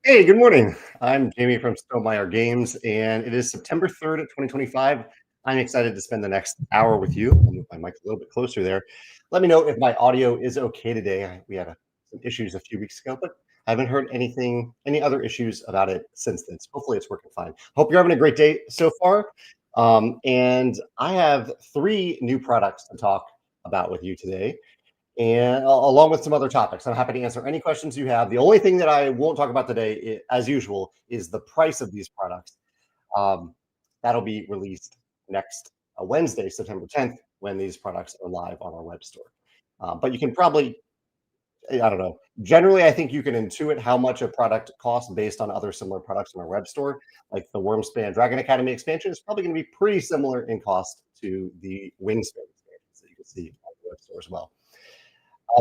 Hey, good morning. I'm Jamey from Stonemaier Games, and it is September 3rd, 2025. I'm excited to spend the next hour with you. I'll move my mic a little bit closer there. Let me know if my audio is okay today. We had some issues a few weeks ago, but I haven't heard any other issues about it since then. So hopefully it's working fine. Hope you're having a great day so far. And I have three new products to talk about with you today and along with some other topics. I'm happy to answer any questions you have. The only thing that I won't talk about today, as usual, is the price of these products. Um, that'll be released next Wednesday, September 10th, when these products are live on our web store. But you can probably, I don't know. Generally, I think you can intuit how much a product costs based on other similar products in our web store. Like the Wyrmspan Dragon Academy expansion is probably going to be pretty similar in cost to the Wingspan expansions that you can see on the web store as well.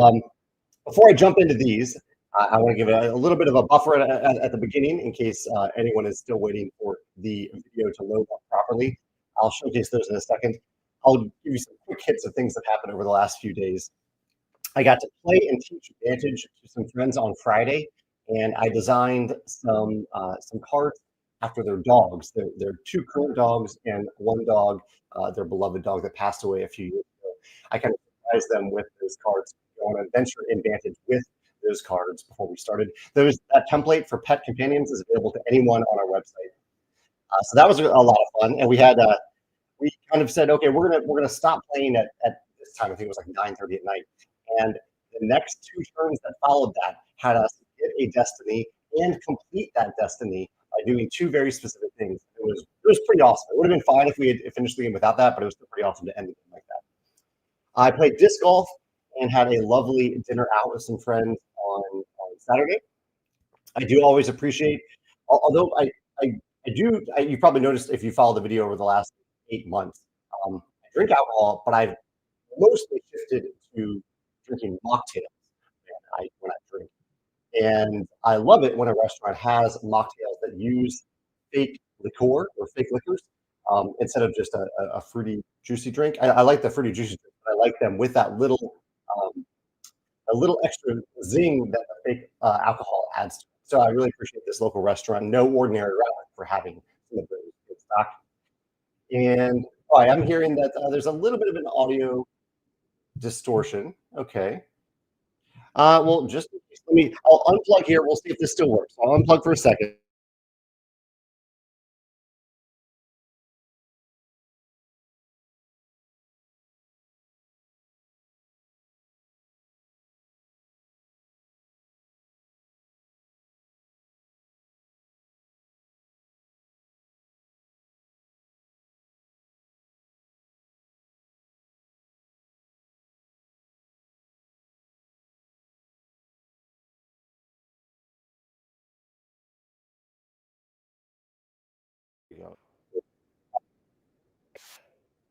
Um, Before I jump into these, I want to give a little bit of a buffer at the beginning in case anyone is still waiting for the video to load up properly. I'll showcase those in a second. I'll give you some quick hits of things that happened over the last few days. I got to play and teach Vantage to some friends on Friday, and I designed some cards after their dogs. They're two current dogs and one dog, their beloved dog that passed away a few years ago. I kind of surprised them with those cards, go on an adventure in Vantage with those cards before we started. That template for pet companions is available to anyone on our website. So that was a lot of fun, and we kind of said, okay, we're gonna stop playing at this time. I think it was like 9:30 at night, and the next two turns that followed that had us get a destiny and complete that destiny by doing two very specific things. It was pretty awesome. It would have been fine if we had finished the game without that, but it was still pretty awesome to end the game like that. I played disc golf and had a lovely dinner out with some friends on Saturday. I do always appreciate, although you probably noticed if you follow the video over the last 8 months, I drink alcohol, but I've mostly shifted to drinking mocktails when I drink. And I love it when a restaurant has mocktails that use fake liqueur or fake liquors instead of just a fruity, juicy drink. I like the fruity, juicy drink, but I like them with that um, a little extra zing that the fake alcohol adds to it. So I really appreciate this local restaurant, No Ordinary Relic, for having some of those in stock. And I'm hearing that there's a little bit of an audio distortion. Okay. Well, just I'll unplug here. We'll see if this still works. I'll unplug for a second.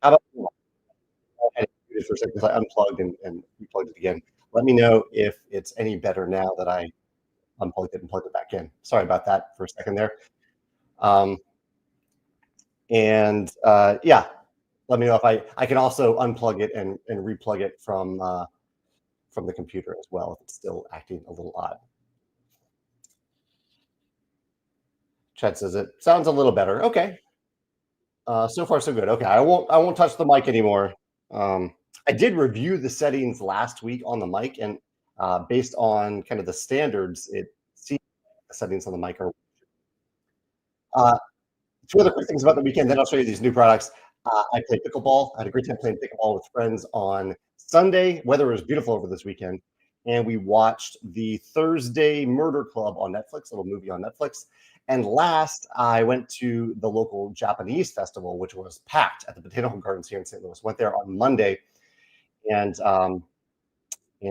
How about I do this for a second because I unplugged and replugged it again. Let me know if it's any better now that I unplugged it and plugged it back in. Sorry about that for a second there. Um, and yeah, let me know if I can also unplug it and replug it from the computer as well if it's still acting a little odd. Chad says it sounds a little better. Okay, so far so good. Okay, I won't touch the mic anymore. I did review the settings last week on the mic, and based on kind of the standards, it seems like the settings on the mic are. Uh, Two other quick things about the weekend, then I'll show you these new products. I played pickleball. I had a great time playing pickleball with friends on Sunday. Weather was beautiful over this weekend. And we watched the Thursday Murder Club on Netflix, a little movie on Netflix. And last, I went to the local Japanese festival, which was packed at the Botanical Gardens here in St. Louis. Went there on Monday and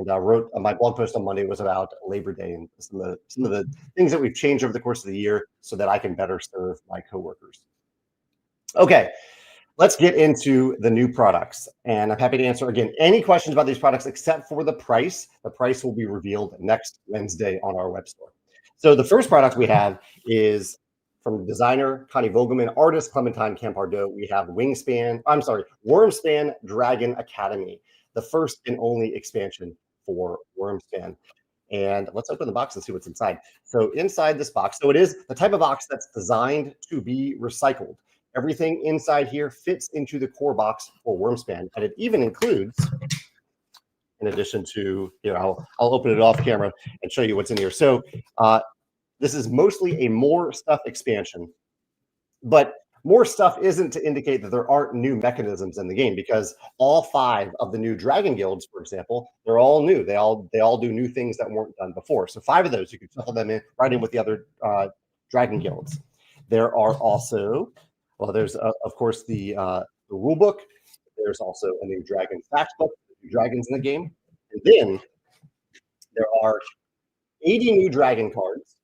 wrote my blog post on Monday was about Labor Day and some of the things that we've changed over the course of the year so that I can better serve my coworkers. Okay, let's get into the new products. And I'm happy to answer again any questions about these products except for the price. The price will be revealed next Wednesday on our web store. So the first product we have is from designer Connie Vogelman, artist Clementine Campardo. We have Wyrmspan Dragon Academy, the first and only expansion for Wyrmspan. And let's open the box and see what's inside. So inside this box, so it is the type of box that's designed to be recycled. Everything inside here fits into the core box for Wyrmspan, and it even includes, in addition to, I'll open it off camera and show you what's in here. So this is mostly a more stuff expansion, but more stuff isn't to indicate that there aren't new mechanisms in the game, because all 5 of the new dragon guilds, for example, they're all new. They all do new things that weren't done before. So 5 of those, you can shuffle them in right in with the other dragon guilds. There are also, well, there's of course the rule book. There's also a new dragon fact book, dragons in the game, and then there are 80 new dragon cards.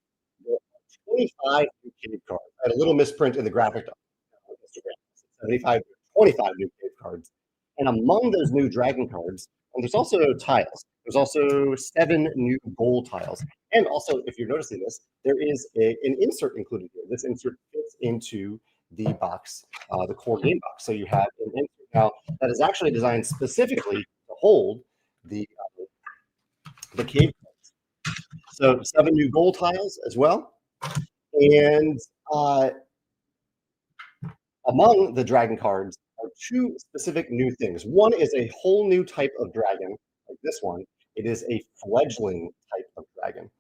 There are 25 new cave cards. I had a little misprint in the graphic on Instagram. 75, 25 new cave cards. And among those new dragon cards, and there's also tiles. There's also 7 new gold tiles. And also, if you're noticing this, there is an insert included here. This insert fits into the box, the core game box. So you have an insert now that is actually designed specifically to hold the cave cards. So 7 new gold tiles as well. And among the dragon cards are 2 specific new things. One is a whole new type of dragon, like this one. It is a fledgling type of dragon.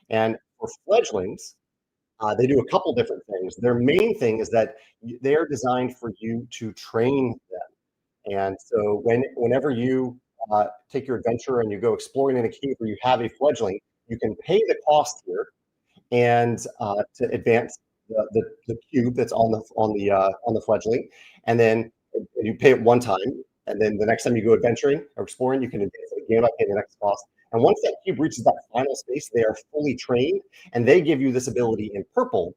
And for fledglings, they do a couple different things. Their main thing is that they are designed for you to train them. And so whenever you take your adventure and you go exploring in a cave where you have a fledgling, you can pay the cost here and to advance the cube that's on the fledgling, and then you pay it one time, and then the next time you go adventuring or exploring, you can advance it again by paying the next cost. And once that cube reaches that final space, they are fully trained, and they give you this ability in purple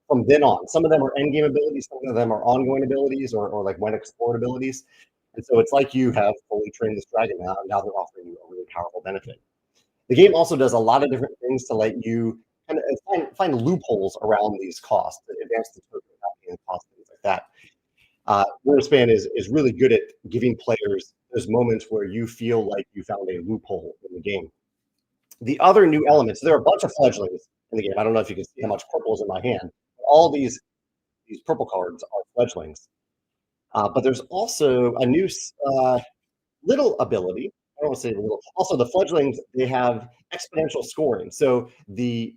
from then on. Some of them are end game abilities, some of them are ongoing abilities, or like when explored abilities. And so it's like you have fully trained this dragon now, and now they're offering you a really powerful benefit. The game also does a lot of different things to let you kind of find loopholes around these costs, advance the token without paying costs, things like that. Wyrmspan is really good at giving players those moments where you feel like you found a loophole in the game. The other new elements, there are a bunch of fledglings in the game. I don't know if you can see how much purple is in my hand. All these purple cards are fledglings. But there's also a new little ability. I don't want to say little. Also, the fledglings, they have exponential scoring. So the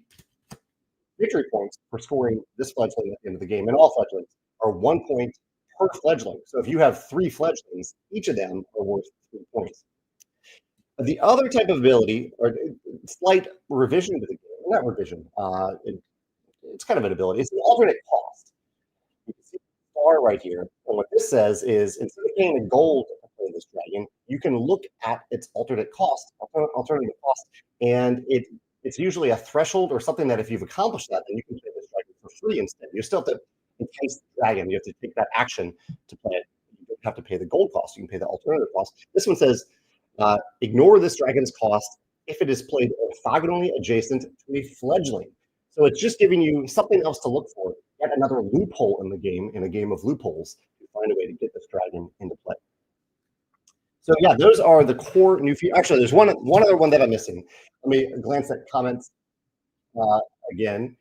victory points for scoring this fledgling at the end of the game, and all fledglings, are 1 point per fledgling. So if you have 3 fledglings, each of them are worth 3 points. The other type of ability, or slight revision to the game, not revision, it's kind of an ability. It's the alternate cost. You can see the star right here. And what this says is, instead of paying a gold to play this dragon, you can look at its alternative cost, and it's usually a threshold or something that if you've accomplished that, then you can play this dragon for free instead. You still have to entice the dragon. You have to take that action to play it. You don't have to pay the gold cost. You can pay the alternative cost. This one says, ignore this dragon's cost if it is played orthogonally adjacent to a fledgling. So it's just giving you something else to look for, yet another loophole in the game, in a game of loopholes, to find a way to get this dragon into play. So yeah, those are the core new features. Actually, there's one other one that I'm missing. Let me glance at comments again.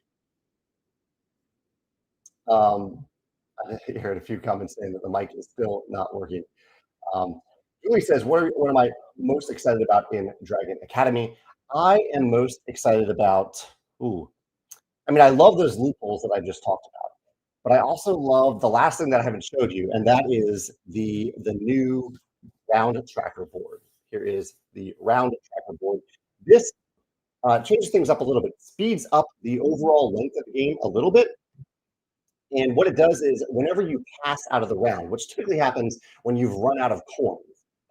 I heard a few comments saying that the mic is still not working. Julie says, what am I most excited about in Dragon Academy? I am most excited about, I love those loopholes that I just talked about, but I also love the last thing that I haven't showed you, and that is the new round tracker board. Here is the round tracker board. This changes things up a little bit, speeds up the overall length of the game a little bit. And what it does is, whenever you pass out of the round, which typically happens when you've run out of coins,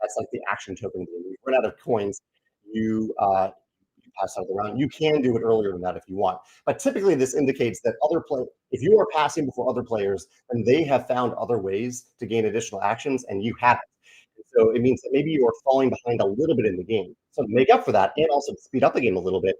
that's like the action token game. You run out of coins, you pass out of the round. You can do it earlier than that if you want. But typically this indicates that if you are passing before other players, then they have found other ways to gain additional actions and you haven't. So it means that maybe you are falling behind a little bit in the game. So to make up for that, and also to speed up the game a little bit,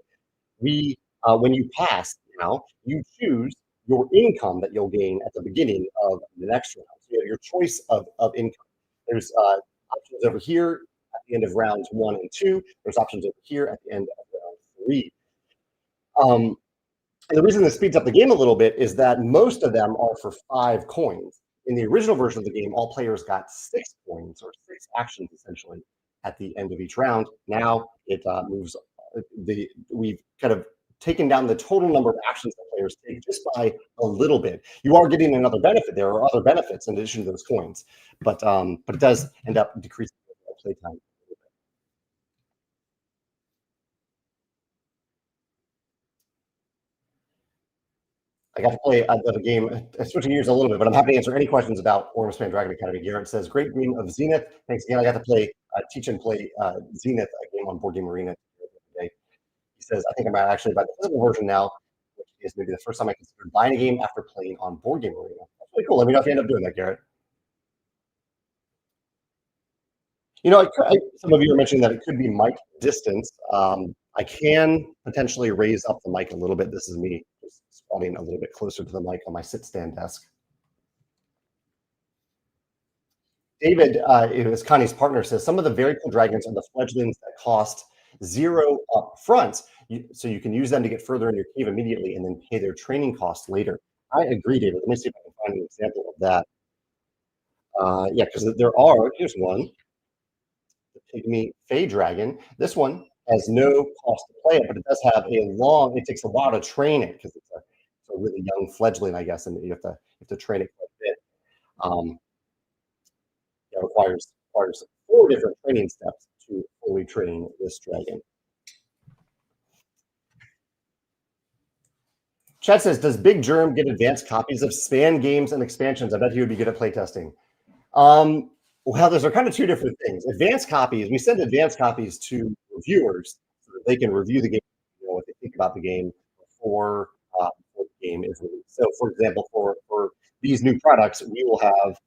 when you pass now, you choose your income that you'll gain at the beginning of the next round. So you have your choice of income. There's options over here at the end of rounds 1 and 2. There's options over here at the end of round read. Um, and the reason this speeds up the game a little bit is that most of them are for 5 coins. In the original version of the game, all players got 6 coins or 6 actions essentially at the end of each round. Now it moves. We've kind of taken down the total number of actions that players take just by a little bit. You are getting another benefit. There are other benefits in addition to those coins, but it does end up decreasing playtime. I got to play the game, switching gears a little bit, but I'm happy to answer any questions about Wyrmspan Dragon Academy. Garrett says, great game of Zenith. Thanks again. I got to play, teach and play Zenith, a game on Board Game Arena today. He says, I think I might actually buy the physical version now, which is maybe the first time I considered buying a game after playing on Board Game Arena. That's really cool. Let me know if you end up doing that, Garrett. You know, some of you are mentioning that it could be mic distance. I can potentially raise up the mic a little bit. This is me just squatting a little bit closer to the mic on my sit-stand desk. David, is Connie's partner, says some of the very cool dragons are the fledglings that cost 0 up front, so you can use them to get further in your cave immediately and then pay their training costs later. I agree, David. Let me see if I can find an example of that. Yeah, because there are. Here's one. Pygmy Fey Dragon. This one has no cost to play it, but it does have it takes a while to train it because it's a really young fledgling, I guess, and you have to train it quite a bit. Um, it requires 4 different training steps to fully train this dragon. Chad says, does Big Germ get advanced copies of Span games and expansions? I bet he would be good at playtesting. Well, those are kind of 2 different things. Advanced copies, we send advanced copies to reviewers so that they can review the game, what they think about the game before the game is released. So, for example, for these new products, we will have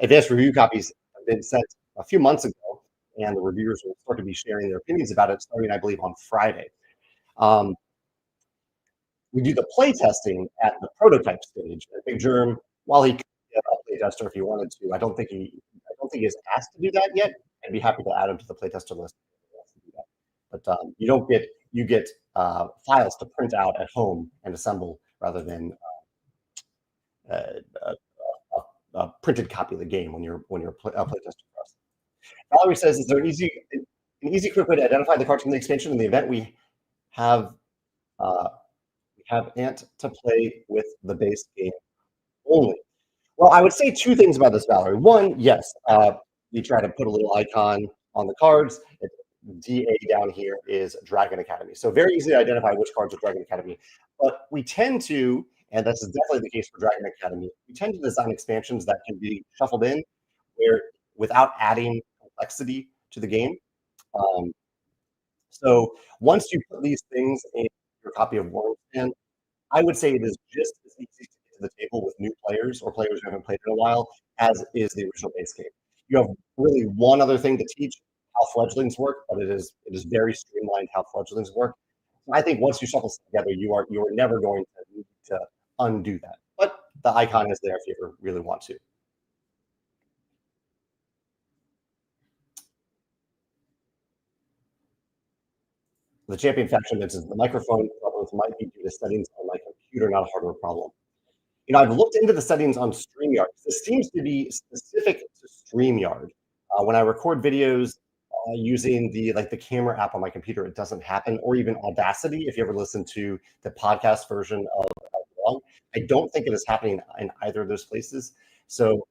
advanced review copies have been sent a few months ago, and the reviewers will start to be sharing their opinions about it starting, I believe, on Friday. Um, we do the play testing at the prototype stage. And Big Germ, while he could be a play tester if he wanted to, I don't think he's asked to do that yet. I'd be happy to add him to the playtester list. But you get files to print out at home and assemble rather than a, a printed copy of the game when you're playtesting for us. Valerie says, is there an easy, quick way to identify the cards from the expansion in the event we have Ant to play with the base game only? Well, I would say 2 things about this, Valerie. One, yes, you try to put a little icon on the cards. DA down here is Dragon Academy. So very easy to identify which cards are Dragon Academy. But we tend to, and this is definitely the case for Dragon Academy, we tend to design expansions that can be shuffled in where without adding complexity to the game. So once you put these things in your copy of Wyrmspan, I would say it is just as easy to get to the table with new players or players who haven't played in a while as is the original base game. You have really one other thing to teach, how fledglings work, but it is very streamlined how fledglings work. I think once you shuffle together, you are never going to need to undo that. But the icon is there if you ever really want to. The champion faction mentions the microphone problems might be due to settings on my computer, not a hardware problem. You know, I've looked into the settings on StreamYard. This seems to be specific to StreamYard. When I record videos using the camera app on my computer, it doesn't happen, or even Audacity. If you ever listen to the podcast version of Vlog, I don't think it is happening in either of those places. So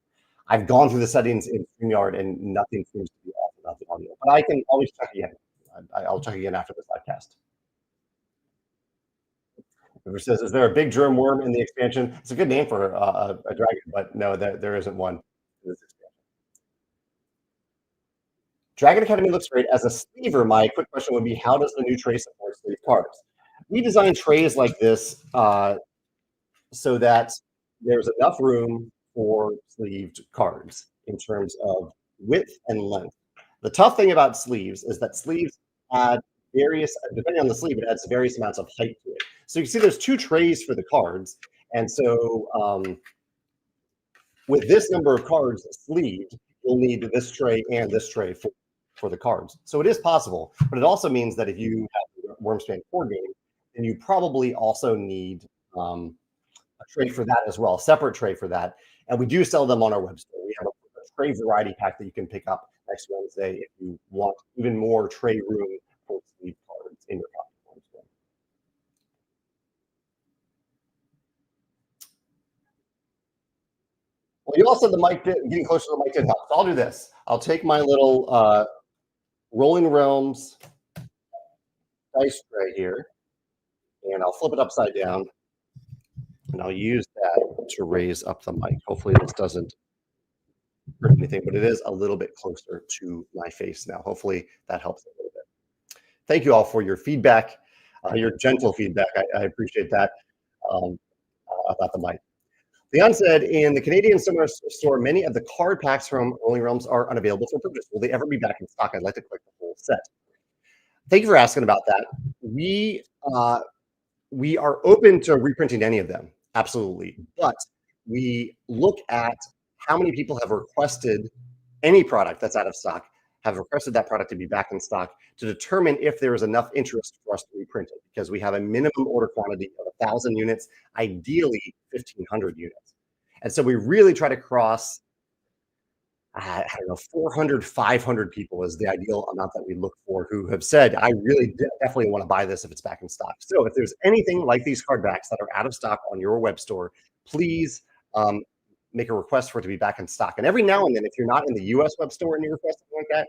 I've gone through the settings in StreamYard and nothing seems to be off about the audio. But I can always check again. I'll check again after this podcast. Whoever says, is there a big germ worm in the expansion? It's a good name for a dragon, but no, there isn't one. Dragon Academy looks great. As a sleever, my quick question would be, how does the new tray support sleeve cards? We designed trays like this so that there's enough room for sleeved cards in terms of width and length. The tough thing about sleeves is that sleeves add depending on the sleeve, it adds various amounts of height to it. So you can see there's 2 trays for the cards. And so with this number of cards sleeved, you'll need this tray and this tray for the cards. So it is possible, but it also means that if you have Wyrmspan core game, then you probably also need a tray for that as well, a separate tray for that. And we do sell them on our website. We have a tray variety pack that you can pick up next Wednesday if you want even more tray room for sleeve cards in your copy. Well, you also said the mic getting closer to the mic didn't help. So I'll do this. I'll take my little Rolling Realms dice tray here, and I'll flip it upside down, and I'll use that to raise up the mic. Hopefully this doesn't hurt anything, but it is a little bit closer to my face now. Hopefully that helps a little bit. Thank you all for your feedback, your gentle feedback. I appreciate that about the mic. Leon said, in the Canadian store, many of the card packs from Rolling Realms are unavailable for purchase. Will they ever be back in stock? I'd like to collect the whole set. Thank you for asking about that. We are open to reprinting any of them, absolutely. But we look at how many people have requested any product that's out of stock, have requested that product to be back in stock to determine if there is enough interest for us to reprint it, because we have a minimum order quantity of 1,000 units, ideally 1,500 units. And so we really try to cross, I don't know, 400, 500 people is the ideal amount that we look for who have said, I really definitely want to buy this if it's back in stock. So if there's anything like these card backs that are out of stock on your web store, please make a request for it to be back in stock. And every now and then, if you're not in the US web store and you request something like that,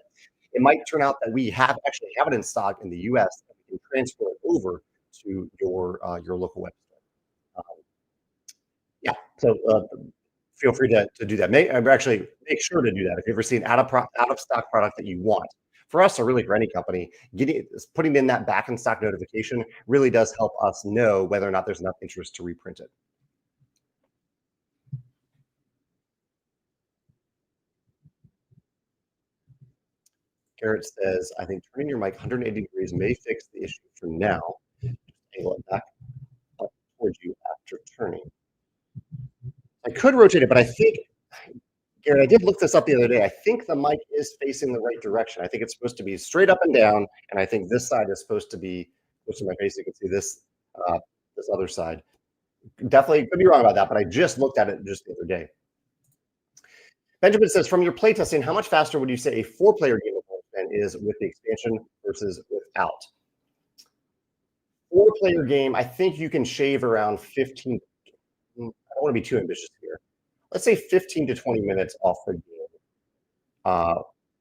it might turn out that we actually have it in stock in the US and we can transfer it over to your local web store. Yeah, so feel free to do that. Actually, make sure to do that if you ever see an out of stock product that you want. For us, or really for any company, putting in that back in stock notification really does help us know whether or not there's enough interest to reprint it. Garrett says, I think turning your mic 180 degrees may fix the issue for now. Just angle it back up towards you after turning. I could rotate it, but I think, Garrett, I did look this up the other day. I think the mic is facing the right direction. I think it's supposed to be straight up and down, and I think this side is supposed to be close to my face. You can see this this other side. Definitely could be wrong about that, but I just looked at it just the other day. Benjamin says, from your playtesting, how much faster would you say a 4-player game of Wyrmspan is with the expansion versus without? 4-player game, I think you can shave around 15. I don't want to be too ambitious here. Let's say 15 to 20 minutes off the game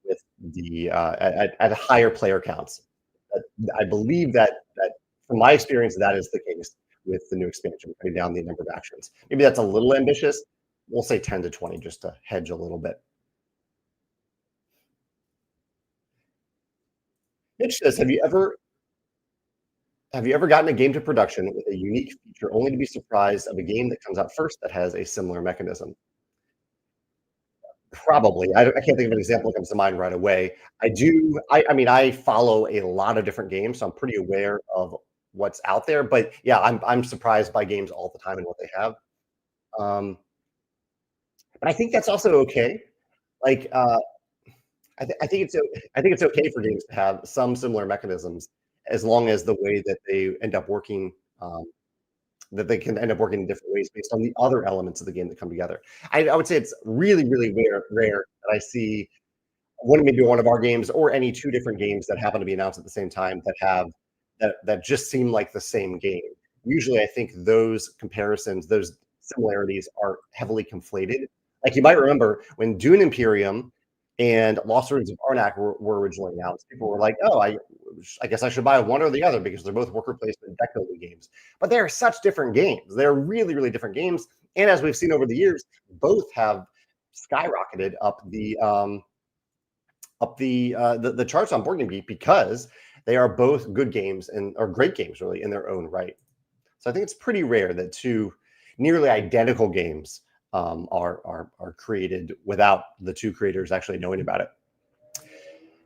with the at higher player counts. I believe that from my experience, that is the case with the new expansion, cutting down the number of actions. Maybe that's a little ambitious. We'll say 10 to 20 just to hedge a little bit. Mitch says, have you ever gotten a game to production with a unique feature only to be surprised of a game that comes out first that has a similar mechanism? Probably. I can't think of an example that comes to mind right away. I mean, I follow a lot of different games, so I'm pretty aware of what's out there. But yeah, I'm surprised by games all the time and what they have. But I think that's also okay. Like, I think it's okay for games to have some similar mechanisms as long as the way that they end up working, that they can end up working in different ways based on the other elements of the game that come together. I would say it's really, really rare that I see maybe one of our games or any 2 different games that happen to be announced at the same time that have that just seem like the same game. Usually, I think those comparisons, those similarities are heavily conflated. Like you might remember when Dune Imperium and Lost Origins of Arnak were originally announced, people were like, "Oh, I guess I should buy one or the other because they're both worker placement deck building games." But they are such different games. They're really, really different games. And as we've seen over the years, both have skyrocketed up the charts on Board Game Geek because they are both good games and are great games really in their own right. So I think it's pretty rare that 2 nearly identical games are created without the 2 creators actually knowing about it.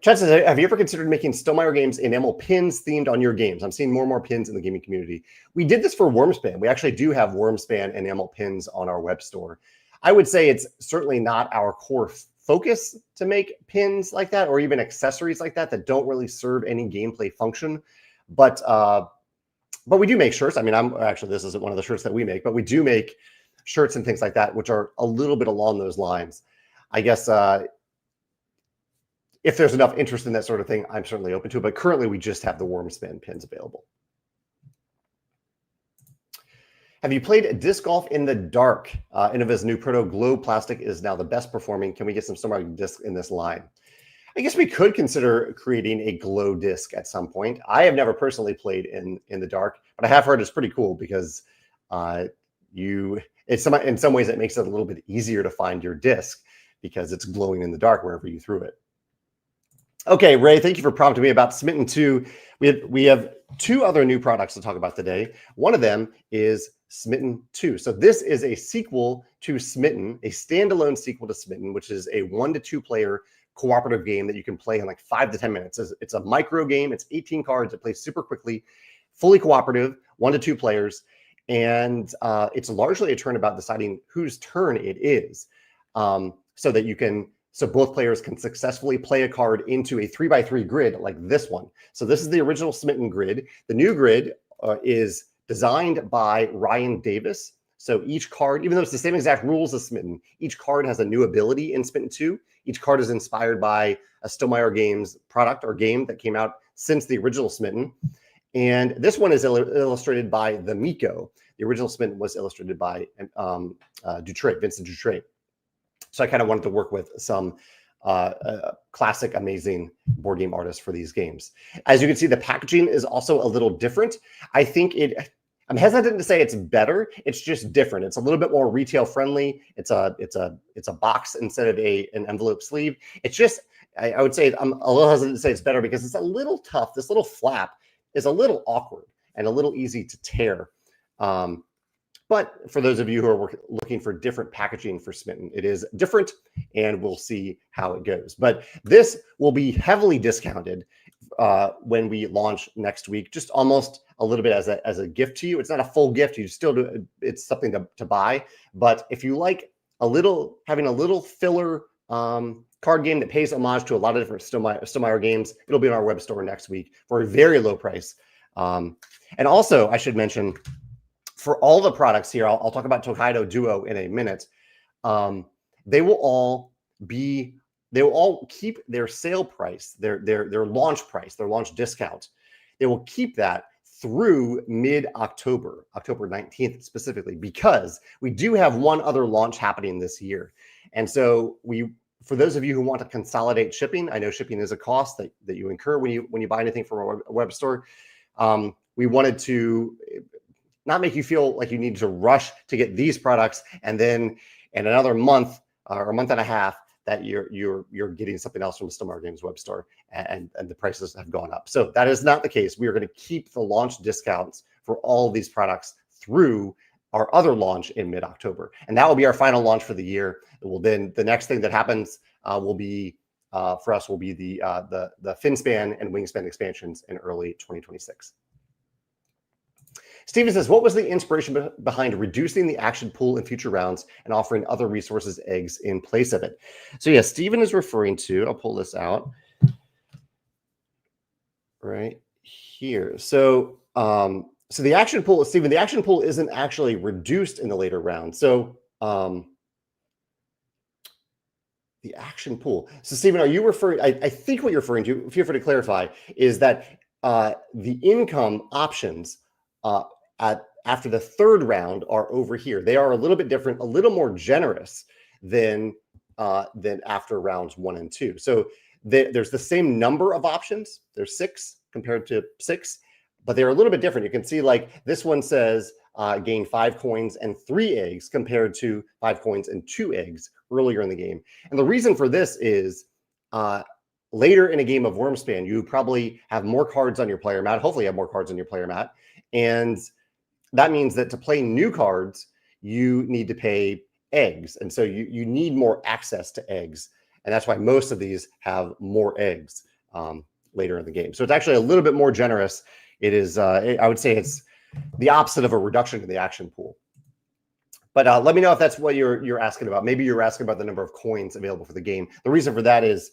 Chad says, have you ever considered making Stonemaier Games enamel pins themed on your games? I'm seeing more and more pins in the gaming community. We did this for Wyrmspan. We actually do have Wyrmspan enamel pins on our web store. I would say it's certainly not our core focus to make pins like that or even accessories like that don't really serve any gameplay function. But we do make shirts. I mean, this isn't one of the shirts that we make, but we do make shirts and things like that, which are a little bit along those lines. I guess if there's enough interest in that sort of thing, I'm certainly open to it. But currently, we just have the Wyrmspan pins available. Have you played disc golf in the dark? Innova's new Proto Glow plastic is now the best performing. Can we get some Stonemaier disc in this line? I guess we could consider creating a glow disc at some point. I have never personally played in the dark, but I have heard it's pretty cool because in some ways it makes it a little bit easier to find your disc because it's glowing in the dark wherever you threw it. Okay, Ray, thank you for prompting me about Smitten 2. We have two other new products to talk about today. One of them is Smitten 2. So this is a sequel to Smitten, a standalone sequel to Smitten, which is a 1 to 2 player cooperative game that you can play in like 5 to 10 minutes. It's a micro game. It's 18 cards. It plays super quickly, fully cooperative, 1 to 2 players. And it's largely a turnabout deciding whose turn it is, so both players can successfully play a card into a 3x3 grid like this one. So this is the original Smitten grid. The new grid is designed by Ryan Davis. So each card, even though it's the same exact rules as Smitten, each card has a new ability in Smitten 2. Each card is inspired by a Stonemaier Games product or game that came out since the original Smitten. And this one is illustrated by the Miko. The original Smitten was illustrated by Vincent Dutray. So I kind of wanted to work with some classic, amazing board game artists for these games. As you can see, the packaging is also a little different. I'm hesitant to say it's better. It's just different. It's a little bit more retail friendly. It's a box instead of an envelope sleeve. It's just, I would say I'm a little hesitant to say it's better because it's a little tough. This little flap is a little awkward and a little easy to tear. But for those of you who are looking for different packaging for Smitten, it is different, and we'll see how it goes. But this will be heavily discounted when we launch next week, just almost a little bit as a gift to you. It's not a full gift. You still do. It's something to buy. But if you like having a little filler card game that pays homage to a lot of different Stonemaier games, it'll be in our web store next week for a very low price. And also, I should mention, for all the products here, I'll talk about Tokaido Duo in a minute. They will all keep their sale price, their launch price, their launch discount. They will keep that through mid-October, October 19th specifically, because we do have one other launch happening this year. And so for those of you who want to consolidate shipping, I know shipping is a cost that you incur when you buy anything from a web store. We wanted to not make you feel like you need to rush to get these products, and then in another month or a month and a half that you're getting something else from the Stonemaier Games web store, and the prices have gone up. So that is not the case. We are going to keep the launch discounts for all of these products through our other launch in mid-October, and that will be our final launch for the year. It will then, the next thing that happens will be for us will be the Finspan and Wingspan expansions in early 2026. Steven says, what was the inspiration behind reducing the action pool in future rounds and offering other resources eggs in place of it? So yeah, Steven is referring to, I'll pull this out right here. So the action pool, Steven, the action pool isn't actually reduced in the later rounds. So the action pool. So Steven, are you referring, I think what you're referring to, feel free to clarify, is that the income options after the third round are over here. They are a little bit different, a little more generous than after rounds 1 and 2. So there's the same number of options. There's 6 compared to 6, but they're a little bit different. You can see like this one says gain 5 coins and 3 eggs compared to 5 coins and 2 eggs earlier in the game. And the reason for this is later in a game of Wyrmspan, you probably have more cards on your player mat. Hopefully you have more cards on your player mat. And that means that to play new cards, you need to pay eggs. And so you need more access to eggs. And that's why most of these have more eggs later in the game. So it's actually a little bit more generous. It is, I would say it's the opposite of a reduction in the action pool. But let me know if that's what you're asking about. Maybe you're asking about the number of coins available for the game. The reason for that is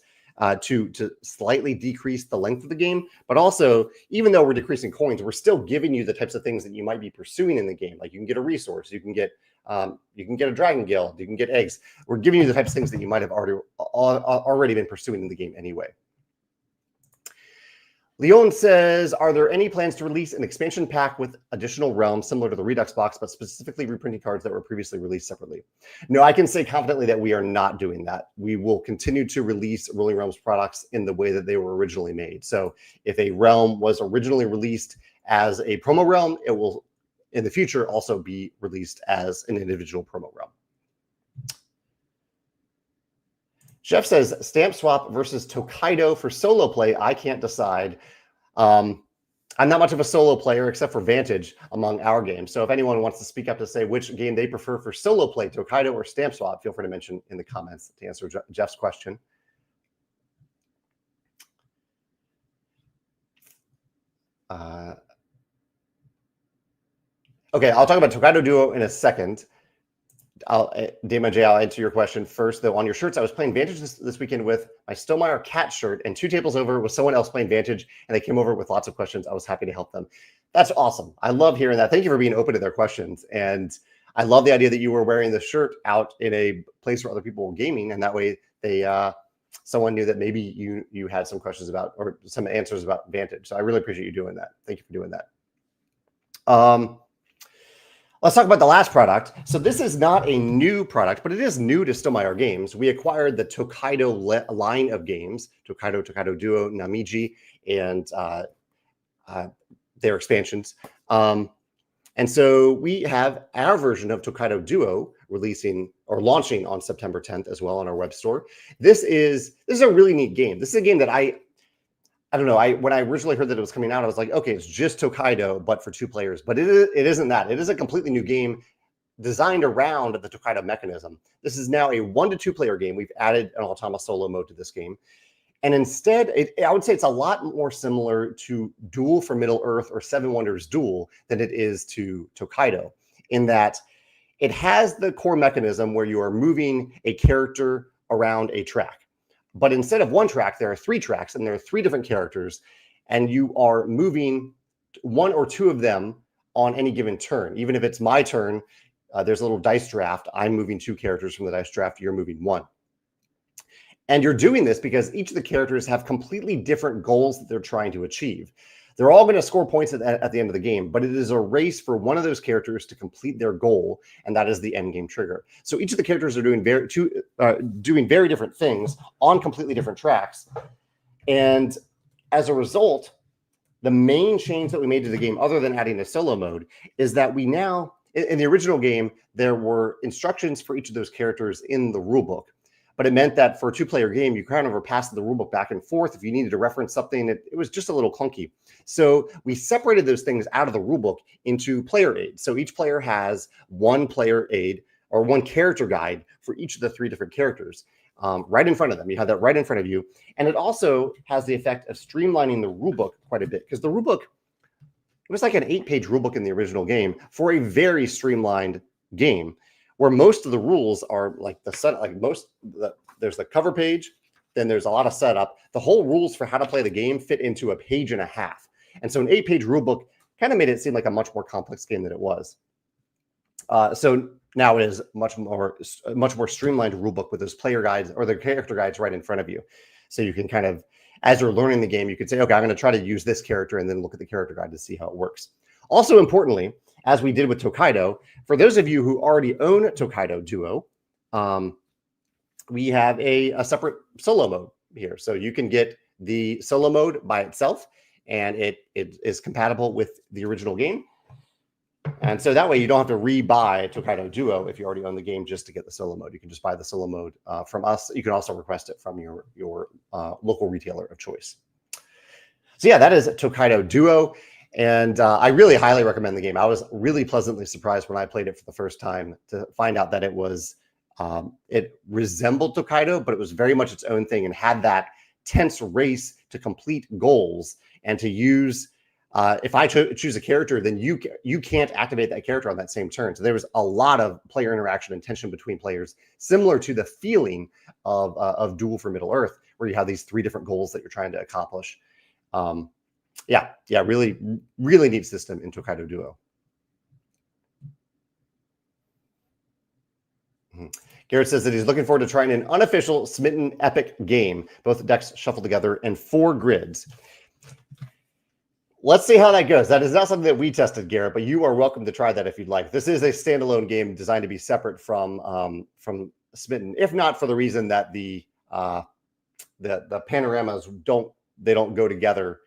to slightly decrease the length of the game. But also, even though we're decreasing coins, we're still giving you the types of things that you might be pursuing in the game. Like you can get a resource, you can get a dragon guild, you can get eggs. We're giving you the types of things that you might have already been pursuing in the game anyway. Leon says, are there any plans to release an expansion pack with additional realms similar to the Redux box, but specifically reprinting cards that were previously released separately? No, I can say confidently that we are not doing that. We will continue to release Rolling Realms products in the way that they were originally made. So if a realm was originally released as a promo realm, it will in the future also be released as an individual promo realm. Jeff says, stamp swap versus Tokaido for solo play. I can't decide. I'm not much of a solo player except for Vantage among our games. So if anyone wants to speak up to say which game they prefer for solo play, Tokaido or stamp swap, feel free to mention in the comments to answer Jeff's question. Okay, I'll talk about Tokaido Duo in a second. Damon J, I'll answer your question first, though. On your shirts, I was playing Vantage this weekend with my Stonemaier cat shirt, and 2 tables over was someone else playing Vantage, and they came over with lots of questions. I was happy to help them. That's awesome. I love hearing that. Thank you for being open to their questions. And I love the idea that you were wearing the shirt out in a place where other people were gaming, and that way they someone knew that maybe you had some questions about or some answers about Vantage. So I really appreciate you doing that. Thank you for doing that. Let's talk about the last product. So this is not a new product, but it is new to Stonemaier Games. We acquired the Tokaido line of games, Tokaido, Tokaido Duo, Namiji, and their expansions. And so we have our version of Tokaido Duo releasing or launching on September 10th as well on our web store. This is a really neat game. This is a game that I don't know. When I originally heard that it was coming out, I was like, okay, it's just Tokaido, but for 2 players. But it isn't that. It is a completely new game designed around the Tokaido mechanism. This is now a 1 to 2 player game. We've added an Automa solo mode to this game. And instead, I would say it's a lot more similar to Duel for Middle-earth or Seven Wonders Duel than it is to Tokaido, in that it has the core mechanism where you are moving a character around a track. But instead of 1 track, there are 3 tracks, and there are 3 different characters, and you are moving 1 or 2 of them on any given turn. Even if it's my turn, there's a little dice draft. I'm moving 2 characters from the dice draft. You're moving 1. And you're doing this because each of the characters have completely different goals that they're trying to achieve. They're all going to score points at the end of the game, but it is a race for one of those characters to complete their goal, and that is the end game trigger. So each of the characters are doing very different things on completely different tracks. And as a result, the main change that we made to the game, other than adding a solo mode, is that we now, in the original game, there were instructions for each of those characters in the rulebook. But it meant that for a 2-player game, you kind of were passing the rulebook back and forth. If you needed to reference something, it was just a little clunky. So we separated those things out of the rulebook into player aids. So each player has 1 player aid or 1 character guide for each of the 3 different characters right in front of them. You have that right in front of you. And it also has the effect of streamlining the rulebook quite a bit, because the rulebook, it was like an 8-page rulebook in the original game for a very streamlined game, where most of the rules are like there's the cover page, then there's a lot of setup. The whole rules for how to play the game fit into a page and a half. And so an 8-page rulebook kind of made it seem like a much more complex game than it was. So now it is much more streamlined rulebook with those player guides or the character guides right in front of you. So you can kind of, as you're learning the game, you could say, okay, I'm going to try to use this character and then look at the character guide to see how it works. Also importantly, as we did with Tokaido, for those of you who already own Tokaido Duo, we have a separate solo mode here. So you can get the solo mode by itself, and it is compatible with the original game. And so that way you don't have to re-buy Tokaido Duo if you already own the game just to get the solo mode. You can just buy the solo mode from us. You can also request it from your local retailer of choice. So yeah, that is Tokaido Duo. And I really highly recommend the game. I was really pleasantly surprised when I played it for the first time to find out that it was, it resembled Tokaido, but it was very much its own thing and had that tense race to complete goals and to use, if I choose a character, then you can't activate that character on that same turn. So there was a lot of player interaction and tension between players, similar to the feeling of Duel for Middle-earth, where you have these 3 different goals that you're trying to accomplish. Yeah, really, really neat system in Tokaido Duo. Garrett says that he's looking forward to trying an unofficial Smitten epic game, both decks shuffled together and 4 grids. Let's see how that goes. That is not something that we tested, Garrett, but you are welcome to try that if you'd like. This is a standalone game designed to be separate from Smitten, if not for the reason that the panoramas don't go together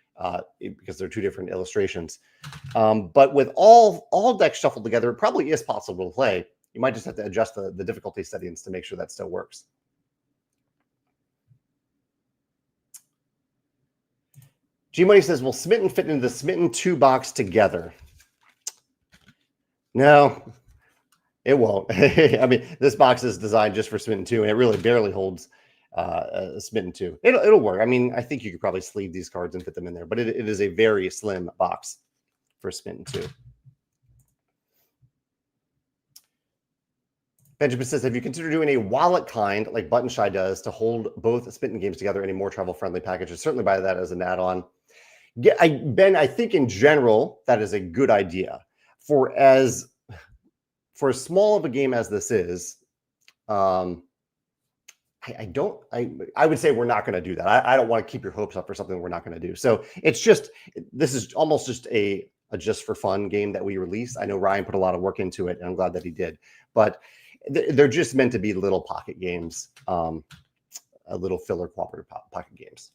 because they're 2 different illustrations. But with all decks shuffled together, it probably is possible to play. You might just have to adjust the difficulty settings to make sure that still works. G-Money says, will Smitten fit into the Smitten 2 box together? No, it won't. I mean, this box is designed just for Smitten 2, and it really barely holds Smitten 2. It'll work. I mean, I think you could probably sleeve these cards and fit them in there, but it is a very slim box for Smitten 2. Benjamin says, have you considered doing a wallet kind like Button Shy does to hold both Smitten games together in a more travel-friendly package? I'd certainly buy that as an add-on. Yeah, Ben, I think in general, that is a good idea. For as small of a game as this is, I would say we're not going to do that. I don't want to keep your hopes up for something we're not going to do. So it's just, this is almost just a just for fun game that we released. I know Ryan put a lot of work into it, and I'm glad that he did. But they're just meant to be little pocket games, a little filler cooperative pocket games.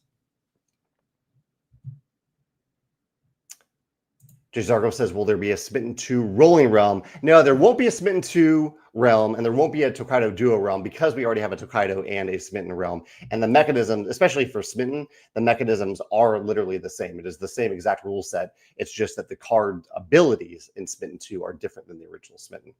Jay Zargo says, will there be a Smitten 2 Rolling Realm? No, there won't be a Smitten 2 Realm, and there won't be a Tokaido Duo Realm because we already have a Tokaido and a Smitten Realm. And the mechanism, especially for Smitten, the mechanisms are literally the same. It is the same exact rule set. It's just that the card abilities in Smitten 2 are different than the original Smitten.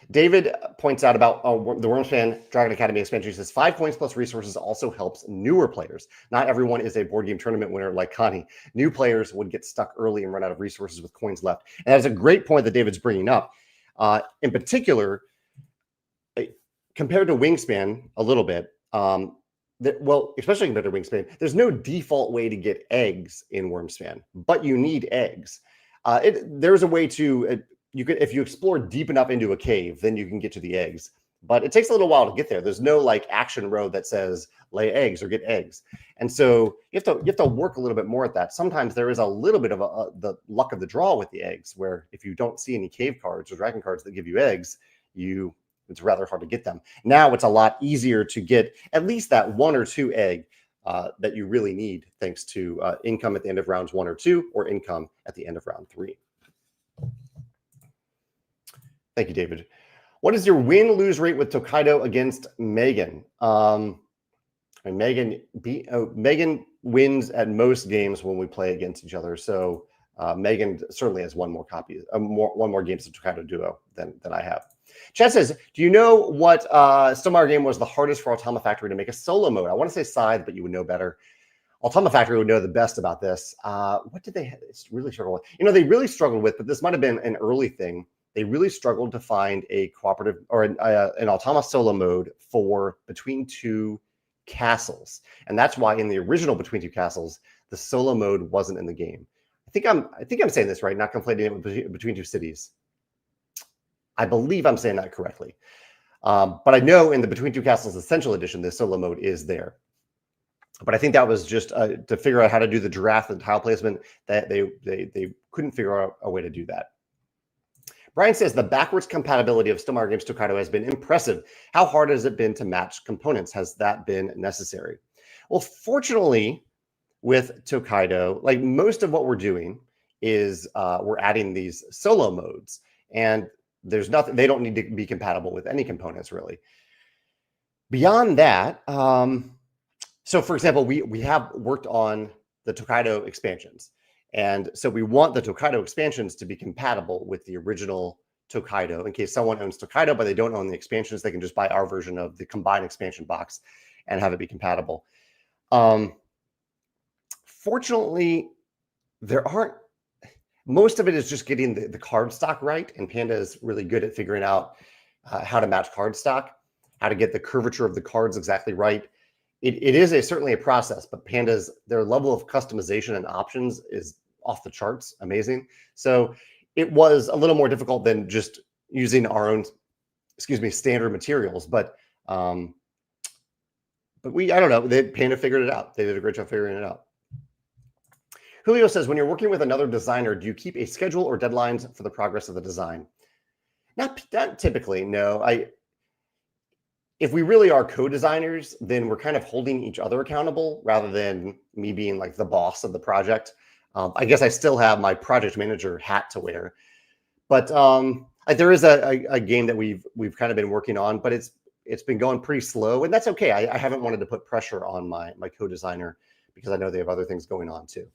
David points out about the Wyrmspan Dragon Academy expansion. He says 5 points plus resources also helps newer players. Not everyone is a board game tournament winner like Connie. New players would get stuck early and run out of resources with coins left. And that's a great point that David's bringing up. In particular, compared to Wingspan a little bit, well, especially compared to Wingspan, there's no default way to get eggs in Wyrmspan, but you need eggs. There's a way to... you could, if you explore deep enough into a cave, then you can get to the eggs. But it takes a little while to get there. There's no like action road that says lay eggs or get eggs, and so you have to work a little bit more at that. Sometimes there is a little bit of the luck of the draw with the eggs, where if you don't see any cave cards or dragon cards that give you eggs, it's rather hard to get them. Now it's a lot easier to get at least that 1 or 2 egg that you really need, thanks to income at the end of rounds 1 or 2, or income at the end of round 3. Thank you, David. What is your win-lose rate with Tokaido against Megan? Megan wins at most games when we play against each other. So Megan certainly has one more games of Tokaido Duo than I have. Chad says, do you know what Stonemaier game was the hardest for Automa Factory to make a solo mode? I want to say Scythe, but you would know better. Automa Factory would know the best about this. What did they really struggle with? They really struggled with, but this might have been an early thing. They really struggled to find a cooperative or an Automa solo mode for Between Two Castles, and that's why in the original Between Two Castles, the solo mode wasn't in the game. I think I'm saying this right, not conflating it with Between Two Cities. I believe I'm saying that correctly, but I know in the Between Two Castles Essential Edition, the solo mode is there. But I think that was just to figure out how to do the draft and tile placement, that they couldn't figure out a way to do that. Brian says the backwards compatibility of Stonemaier Games Tokaido has been impressive. How hard has it been to match components? Has that been necessary? Well, fortunately, with Tokaido, like most of what we're doing is we're adding these solo modes, and there's nothing, they don't need to be compatible with any components really. Beyond that, so for example, we have worked on the Tokaido expansions. And so we want the Tokaido expansions to be compatible with the original Tokaido. In case someone owns Tokaido, but they don't own the expansions, they can just buy our version of the combined expansion box and have it be compatible. Fortunately, most of it is just getting the card stock right. And Panda is really good at figuring out how to match card stock. how to get the curvature of the cards exactly right. It is certainly a process, but Panda's, their level of customization and options is off the charts, amazing. So it was a little more difficult than just using our own, standard materials. But I don't know, Panda figured it out. They did a great job figuring it out. Julio says, when you're working with another designer, do you keep a schedule or deadlines for the progress of the design? Not typically, no. If we really are co-designers, then we're kind of holding each other accountable rather than me being like the boss of the project. I guess I still have my project manager hat to wear, but there is a game that we've kind of been working on, but it's been going pretty slow, and that's okay. I haven't wanted to put pressure on my co-designer because I know they have other things going on too.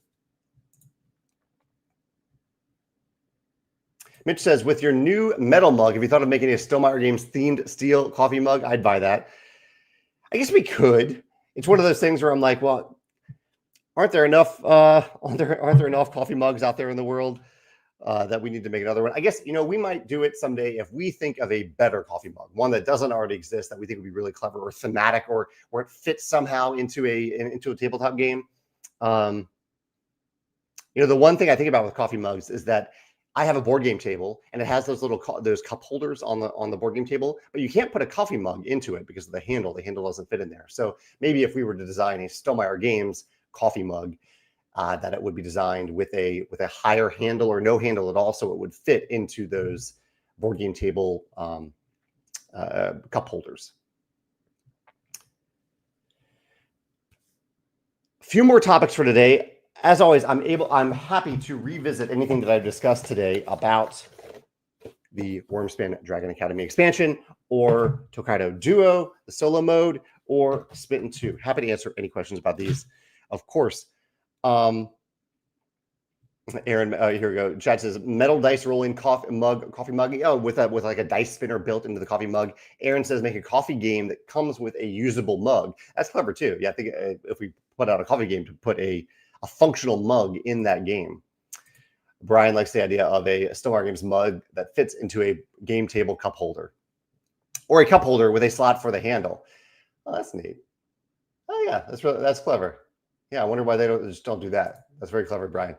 Mitch says, with your new metal mug, have you thought of making a Stonemaier Games themed steel coffee mug? I'd buy that. I guess we could. It's one of those things where I'm like, well, aren't there enough coffee mugs out there in the world that we need to make another one? I guess, we might do it someday if we think of a better coffee mug, one that doesn't already exist that we think would be really clever or thematic, or it fits somehow into a tabletop game. The one thing I think about with coffee mugs is that I have a board game table and it has those cup holders on the board game table, but you can't put a coffee mug into it because of the handle. The handle doesn't fit in there. So maybe if we were to design a Stonemaier Games coffee mug, that it would be designed with a higher handle or no handle at all, so it would fit into those board game table cup holders. A few more topics for today. As always, I'm happy to revisit anything that I've discussed today about the Wyrmspan Dragon Academy expansion, or Tokaido Duo, the solo mode, or Smitten 2. Happy to answer any questions about these, of course. Aaron, here we go. Chad says metal dice rolling coffee mug. Oh, with like a dice spinner built into the coffee mug. Aaron says make a coffee game that comes with a usable mug. That's clever too. Yeah, I think if we put out a coffee game to put a functional mug in that game. Brian likes the idea of a Stonemaier Games mug that fits into a game table cup holder, or a cup holder with a slot for the handle. Oh, that's neat. Oh yeah, that's clever. Yeah, I wonder why they don't do that. That's very clever, Brian.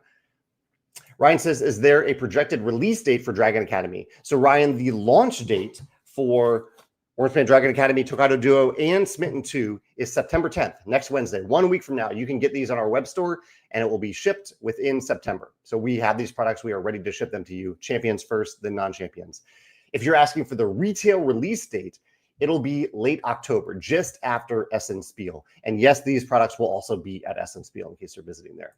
Ryan says, is there a projected release date for Dragon Academy? So Ryan, the launch date for Wyrmspan Dragon Academy, Tokaido Duo, and Smitten 2 is September 10th, next Wednesday. 1 week from now, you can get these on our web store, and it will be shipped within September. So we have these products. We are ready to ship them to you, champions first, then non-champions. If you're asking for the retail release date, it'll be late October, just after Essen Spiel. And yes, these products will also be at Essen Spiel in case you're visiting there.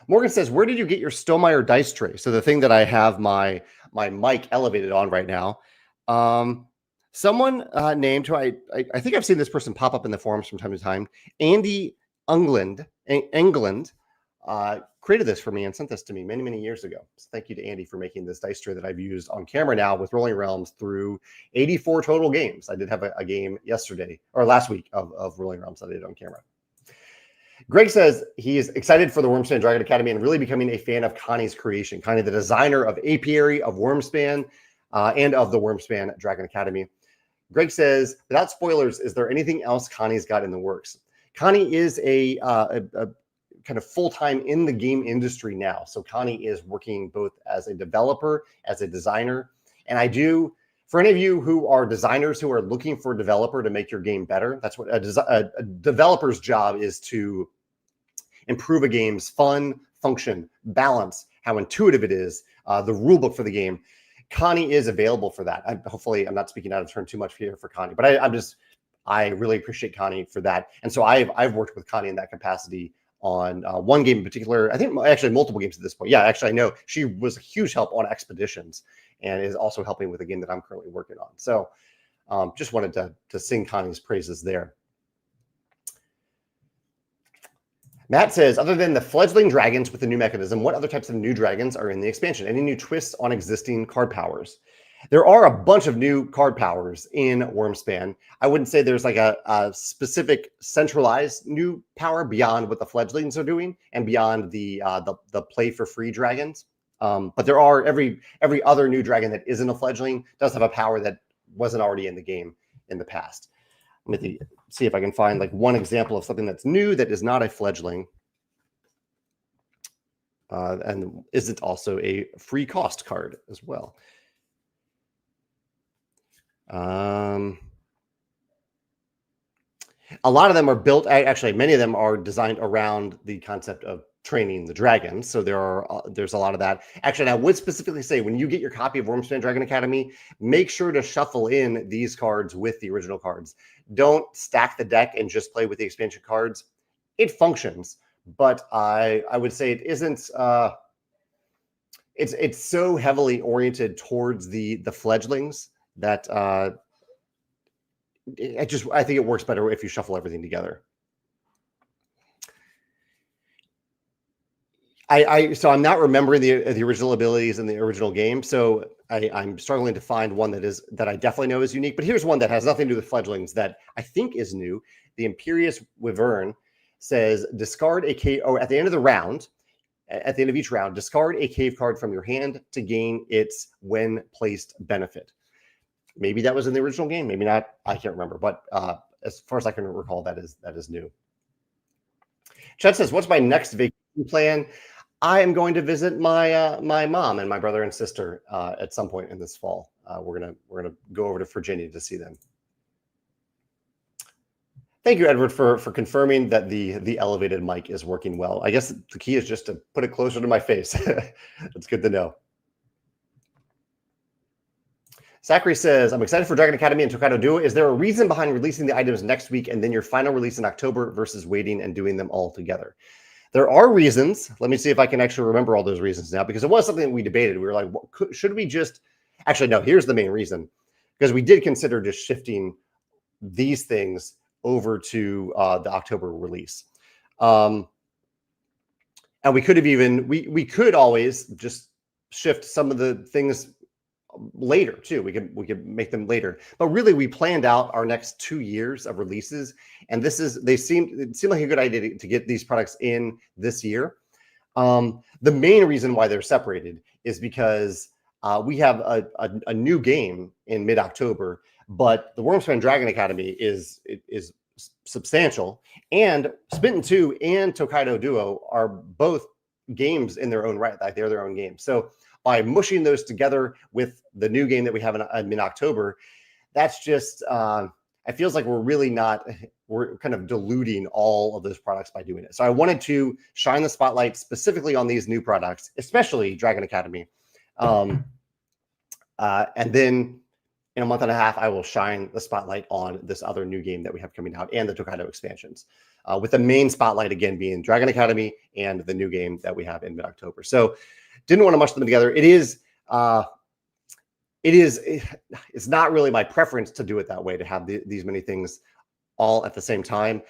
Morgan says, where did you get your Stonemaier dice tray? So the thing that I have my mic elevated on right now. Someone named, who I think I've seen this person pop up in the forums from time to time, Andy England, created this for me and sent this to me many, many years ago. So thank you to Andy for making this dice tray that I've used on camera now with Rolling Realms through 84 total games. I did have a game yesterday or last week of Rolling Realms that I did on camera. Greg says he is excited for the Wyrmspan Dragon Academy and really becoming a fan of Connie's creation. Connie, the designer of Apiary, of Wyrmspan, and of the Wyrmspan Dragon Academy. Greg says, without spoilers, is there anything else Connie's got in the works? Connie is a kind of full-time in the game industry now. So Connie is working both as a developer, as a designer. And for any of you who are designers who are looking for a developer to make your game better, that's what a developer's job is, to improve a game's fun, function, balance, how intuitive it is, the rule book for the game. Connie is available for that. Hopefully, I'm not speaking out of turn too much here for Connie, but I really appreciate Connie for that. And so I've worked with Connie in that capacity on one game in particular. I think actually multiple games at this point. Yeah, actually, I know she was a huge help on Expeditions and is also helping with a game that I'm currently working on. So just wanted to sing Connie's praises there. Matt says, other than the fledgling dragons with the new mechanism, what other types of new dragons are in the expansion? Any new twists on existing card powers? There are a bunch of new card powers in Wyrmspan. I wouldn't say there's like a specific centralized new power beyond what the fledglings are doing and beyond the play for free dragons. But there are every other new dragon that isn't a fledgling does have a power that wasn't already in the game in the past. Let me see if I can find like one example of something that's new that is not a fledgling. And is it also a free cost card as well? A lot of them are built, actually, many of them are designed around the concept of training the dragons. So there's a lot of that. Actually, I would specifically say when you get your copy of Wyrmspan Dragon Academy, make sure to shuffle in these cards with the original cards. Don't stack the deck and just play with the expansion cards. It functions, but I would say it isn't. It's so heavily oriented towards the fledglings that I think it works better if you shuffle everything together. So I'm not remembering the original abilities in the original game, so I'm struggling to find one that I definitely know is unique. But here's one that has nothing to do with fledglings that I think is new. The Imperious Wyvern says discard a cave. Oh, at the end of the round, at the end of each round, discard a cave card from your hand to gain its when placed benefit. Maybe that was in the original game, maybe not. I can't remember, but as far as I can recall, that is new. Chet says, "What's my next vacation plan?" I am going to visit my my mom and my brother and sister at some point in this fall. We're gonna go over to Virginia to see them. Thank you, Edward, for confirming that the elevated mic is working well. I guess the key is just to put it closer to my face. It's good to know. Zachary says, "I'm excited for Dragon Academy and Tokaido Duo. Is there a reason behind releasing the items next week and then your final release in October versus waiting and doing them all together?" There are reasons. Let me see if I can actually remember all those reasons now, because it was something that we debated. We were like, should we just... Actually, no, here's the main reason. Because we did consider just shifting these things over to the October release. And we could have even... We could always just shift some of the things later too. We could make them later, but really we planned out our next 2 years of releases, and it seemed like a good idea to get these products in this year. The main reason why they're separated is because we have a new game in mid-October, but the Wyrmspan Dragon Academy is substantial, and Smitten 2 and Tokaido Duo are both games in their own right. Like, they're their own games. So by mushing those together with the new game that we have in October, that's just, it feels like we're kind of diluting all of those products by doing it. So I wanted to shine the spotlight specifically on these new products, especially Dragon Academy. And then in a month and a half, I will shine the spotlight on this other new game that we have coming out and the Tokaido expansions, with the main spotlight again being Dragon Academy and the new game that we have in mid-October. So didn't want to mush them together. It's not really my preference to do it that way, to have these many things all at the same time.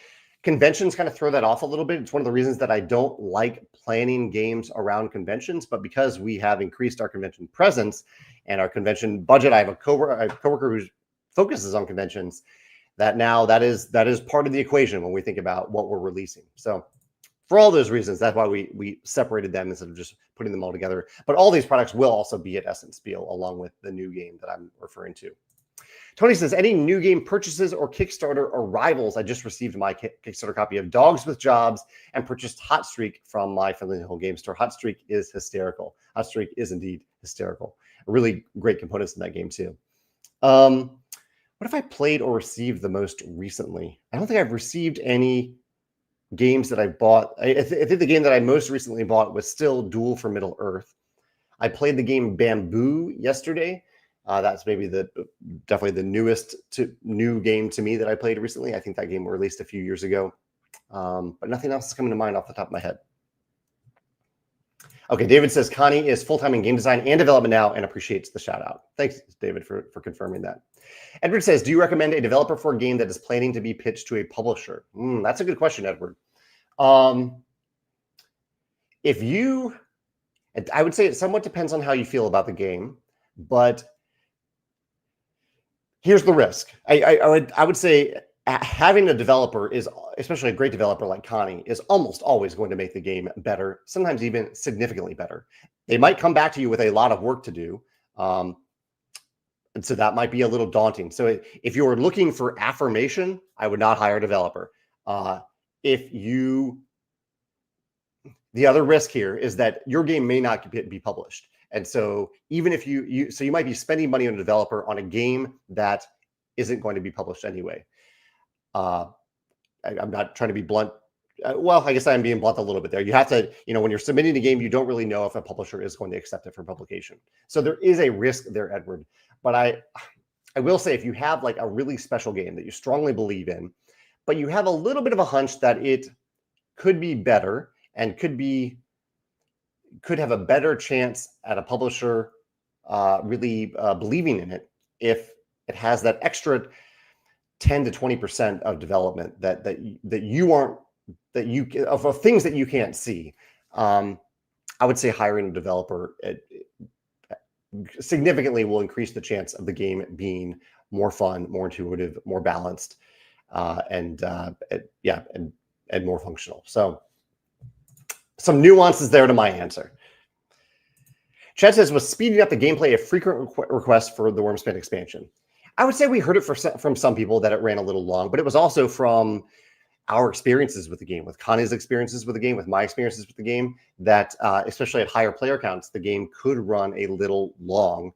Conventions kind of throw that off a little bit. It's one of the reasons that I don't like planning games around conventions, but because we have increased our convention presence and our convention budget, I have a coworker who focuses on conventions, that is part of the equation when we think about what we're releasing. So for all those reasons, that's why we separated them instead of just putting them all together. But all these products will also be at Essence Spiel, along with the new game that I'm referring to. Tony says, "Any new game purchases or Kickstarter arrivals? I just received my Kickstarter copy of Dogs with Jobs and purchased Hot Streak from my friendly home game store." Hot Streak is hysterical. Hot Streak is indeed hysterical. Really great components in that game too. What have I played or received the most recently? I don't think I've received any games that I bought. I think the game that I most recently bought was still Duel for Middle Earth. I played the game Bamboo yesterday. That's maybe definitely the newest new game to me that I played recently. I think that game was released a few years ago, but nothing else is coming to mind off the top of my head. Okay, David says Connie is full-time in game design and development now and appreciates the shout out. Thanks, David, for confirming that. Edward says, "Do you recommend a developer for a game that is planning to be pitched to a publisher?" That's a good question, Edward. I would say it somewhat depends on how you feel about the game, but here's the risk. I would say having a developer is, especially a great developer like Connie, is almost always going to make the game better, sometimes even significantly better. They might come back to you with a lot of work to do, And so that might be a little daunting. So if you're looking for affirmation, I would not hire a developer. If you, the other risk here is that your game may not be published. And so even if you might be spending money on a developer on a game that isn't going to be published anyway. I'm not trying to be blunt. Well, I guess I'm being blunt a little bit there. You have to, when you're submitting a game, you don't really know if a publisher is going to accept it for publication. So there is a risk there, Edward. But I will say, if you have like a really special game that you strongly believe in, but you have a little bit of a hunch that it could be better and could have a better chance at a publisher really believing in it if it has that extra 10 to 20% of development that of things that you can't see. I would say hiring a developer significantly will increase the chance of the game being more fun, more intuitive, more balanced, and more functional. So some nuances there to my answer. Chad says, was speeding up the gameplay a frequent request for the Wyrmspan expansion? I would say we heard it from some people that it ran a little long, but it was also from our experiences with the game, with Connie's experiences with the game, with my experiences with the game, that especially at higher player counts, the game could run a little long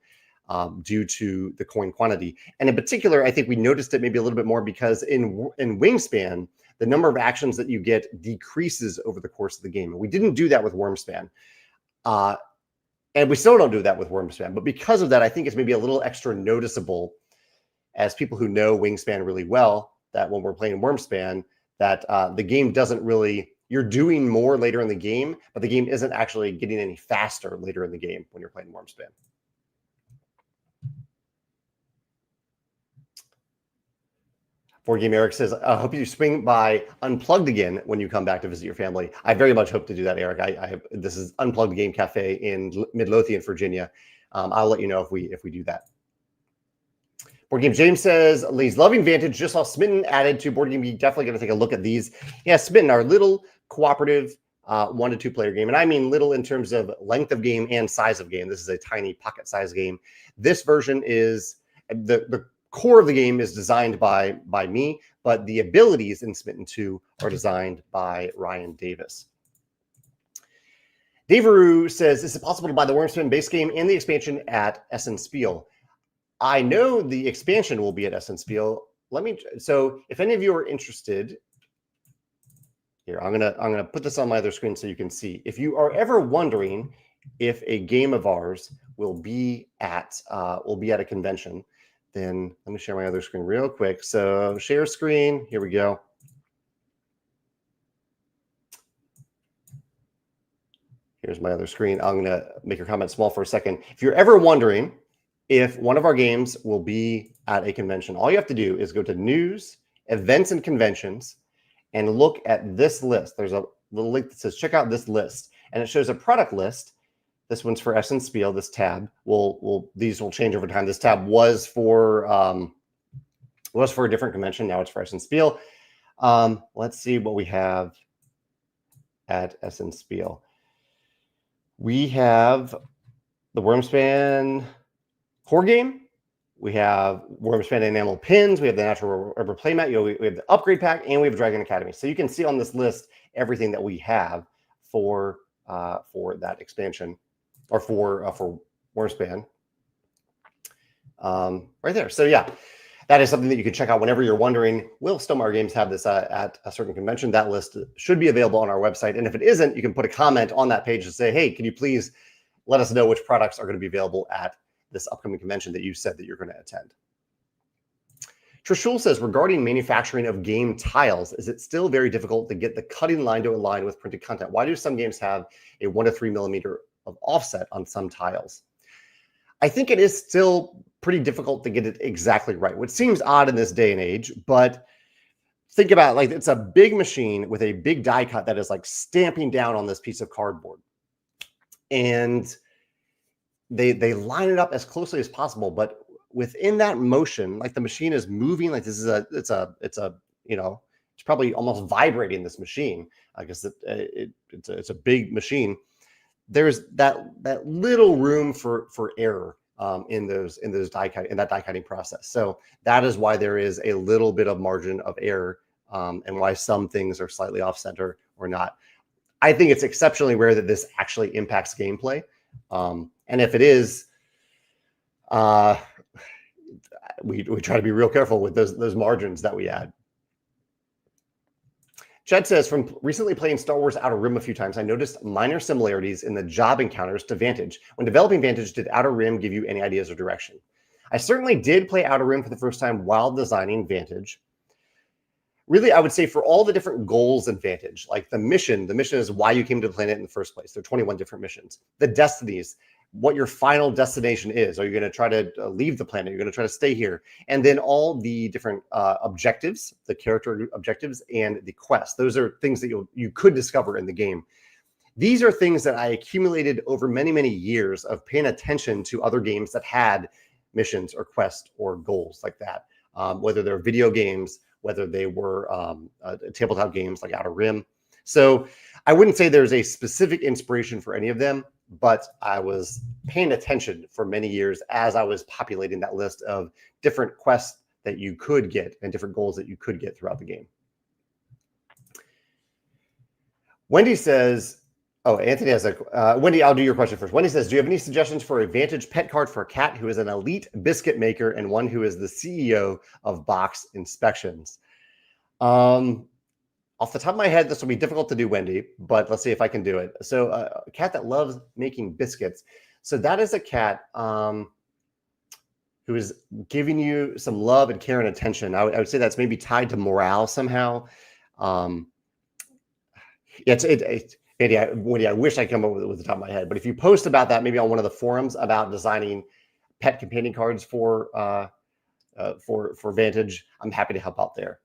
due to the coin quantity. And in particular, I think we noticed it maybe a little bit more because in Wyrmspan, the number of actions that you get decreases over the course of the game. And we didn't do that with Wyrmspan. And we still don't do that with Wyrmspan. But because of that, I think it's maybe a little extra noticeable as people who know Wingspan really well, that when we're playing Wyrmspan, that the game doesn't really, you're doing more later in the game, but the game isn't actually getting any faster later in the game when you're playing Wyrmspan. Board Game Eric says, I hope you swing by Unplugged again when you come back to visit your family. I very much hope to do that, Eric. This is Unplugged Game Cafe in Midlothian, Virginia. I'll let you know if we do that. Board Game James says, he's loving Vantage. Just saw Smitten added to Board Game Geek. Definitely going to take a look at these. Yeah, Smitten, our little cooperative 1 to 2 player game. And I mean little in terms of length of game and size of game. This is a tiny pocket size game. This version is the core of the game is designed by me, but the abilities in Smitten 2 are designed by Ryan Davis. Daveru says, is it possible to buy the Wyrmspan base game and the expansion at Essen Spiel? I know the expansion will be at Essen Spiel. So if any of you are interested, here, I'm gonna put this on my other screen so you can see. If you are ever wondering if a game of ours will be at a convention, then let me share my other screen real quick. So share screen, here we go. Here's my other screen. I'm gonna make your comment small for a second. If you're ever wondering if one of our games will be at a convention, all you have to do is go to News, Events and Conventions, and look at this list. There's a little link that says, check out this list. And it shows a product list. This one's for Essen Spiel. This tab these will change over time. This tab was for a different convention. Now it's for Essen Spiel. Let's see what we have at Essen Spiel. We have the Wyrmspan core game. We have Wyrmspan enamel pins. We have the natural rubber playmat. We have the upgrade pack, and we have Dragon Academy. So you can see on this list everything that we have for that expansion, or for Wyrmspan, right there. So yeah, that is something that you can check out whenever you're wondering, will Stonemaier Games have this at a certain convention? That list should be available on our website. And if it isn't, you can put a comment on that page and say, hey, can you please let us know which products are going to be available at this upcoming convention that you said that you're going to attend. Trishul says, regarding manufacturing of game tiles, is it still very difficult to get the cutting line to align with printed content? Why do some games have a 1 to 3 millimeter of offset on some tiles? I think it is still pretty difficult to get it exactly right, which seems odd in this day and age, but think about it, like it's a big machine with a big die cut that is like stamping down on this piece of cardboard. And they line it up as closely as possible, but within that motion, like the machine is moving, like this is it's probably almost vibrating, this machine. I guess it's a big machine. There's that little room for error in that die cutting process. So that is why there is a little bit of margin of error, and why some things are slightly off center or not. I think it's exceptionally rare that this actually impacts gameplay, and if it is, we try to be real careful with those margins that we add. Chad says, from recently playing Star Wars Outer Rim a few times, I noticed minor similarities in the job encounters to Vantage. When developing Vantage, did Outer Rim give you any ideas or direction? I certainly did play Outer Rim for the first time while designing Vantage. Really, I would say for all the different goals in Vantage, like the mission is why you came to the planet in the first place. There are 21 different missions. The destinies, what your final destination is. Are you going to try to leave the planet? You're going to try to stay here. And then all the different objectives, the character objectives, and the quests. Those are things that you could discover in the game. These are things that I accumulated over many, many years of paying attention to other games that had missions or quests or goals like that, whether they're video games, whether they were tabletop games like Outer Rim. So I wouldn't say there's a specific inspiration for any of them, but I was paying attention for many years as I was populating that list of different quests that you could get and different goals that you could get throughout the game. Wendy says, Anthony has Wendy, I'll do your question first. Wendy says, do you have any suggestions for a Vantage pet card for a cat who is an elite biscuit maker and one who is the CEO of Box Inspections? Off the top of my head, this will be difficult to do, Wendy, but let's see if I can do it. So a cat that loves making biscuits. So that is a cat who is giving you some love and care and attention. I would say that's maybe tied to morale somehow. Wendy, I wish I could come up with the top of my head, but if you post about that, maybe on one of the forums about designing pet companion cards for Vantage, I'm happy to help out there.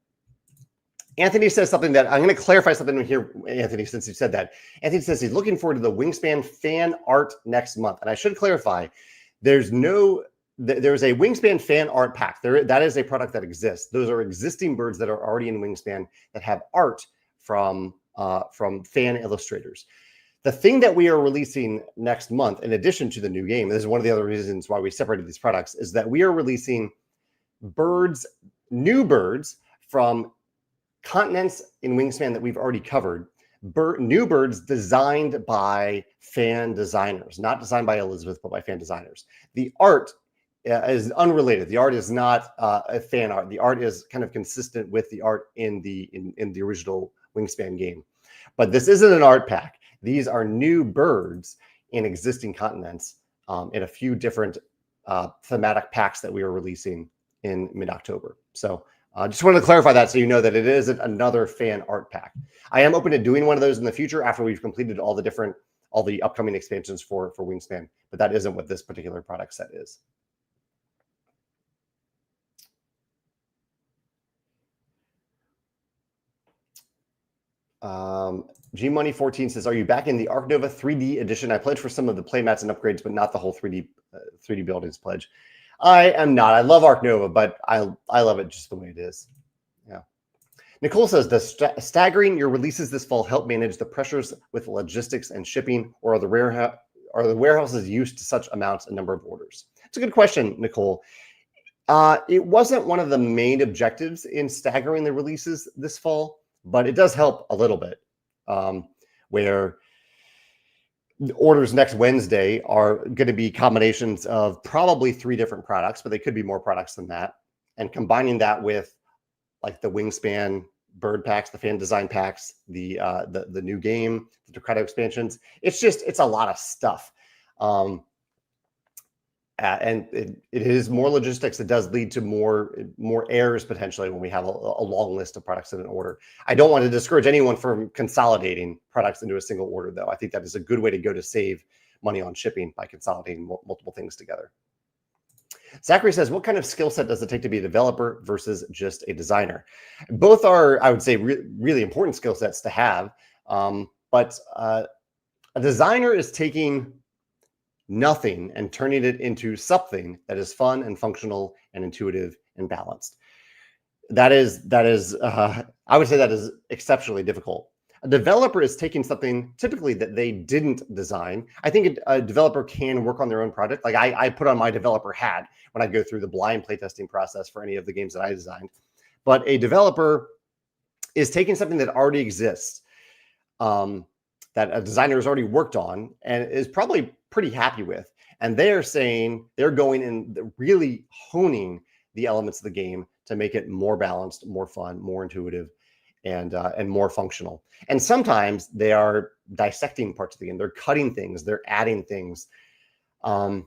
Anthony says something that I'm going to clarify something here, Anthony, since you said that. Anthony says he's looking forward to the Wyrmspan fan art next month. And I should clarify, there's a Wyrmspan fan art pack. That is a product that exists. Those are existing birds that are already in Wyrmspan that have art from fan illustrators. The thing that we are releasing next month, in addition to the new game, this is one of the other reasons why we separated these products, is that we are releasing new birds from continents in Wyrmspan that we've already covered, new birds designed by fan designers, not designed by Elizabeth, but by fan designers. The art is unrelated. The art is not a fan art. The art is kind of consistent with the art in the original Wyrmspan game. But this isn't an art pack. These are new birds in existing continents in a few different thematic packs that we are releasing in mid-October. So just wanted to clarify that so you know that it isn't another fan art pack. I am open to doing one of those in the future after we've completed all the upcoming expansions for Wyrmspan, but that isn't what this particular product set is. Gmoney14 says, are you back in the Ark Nova 3D edition? I pledged for some of the playmats and upgrades, but not the whole 3D buildings pledge. I am not. I love Ark Nova, but I love it just the way it is. Yeah. Nicole says, does staggering your releases this fall help manage the pressures with logistics and shipping, or are the warehouses used to such amounts and number of orders? It's a good question, Nicole. It wasn't one of the main objectives in staggering the releases this fall, but it does help a little bit, where orders next Wednesday are going to be combinations of probably 3 different products, but they could be more products than that. And combining that with like the Wyrmspan bird packs, the fan design packs, the new game, the Tokaido expansions, it's a lot of stuff. And it is more logistics. It does lead to more errors potentially when we have a long list of products in an order. I don't want to discourage anyone from consolidating products into a single order, though. I think that is a good way to go to save money on shipping by consolidating multiple things together. Zachary says, what kind of skill set does it take to be a developer versus just a designer? Both are, I would say, really important skill sets to have. But a designer is taking nothing and turning it into something that is fun and functional and intuitive and balanced. That is I would say that is exceptionally difficult. A developer is taking something typically that they didn't design. I think a developer can work on their own project. Like I put on my developer hat when I go through the blind playtesting process for any of the games that I designed. But a developer is taking something that already exists, that a designer has already worked on and is probably pretty happy with. And they're saying they're going and really honing the elements of the game to make it more balanced, more fun, more intuitive, and more functional. And sometimes they are dissecting parts of the game. They're cutting things. They're adding things. I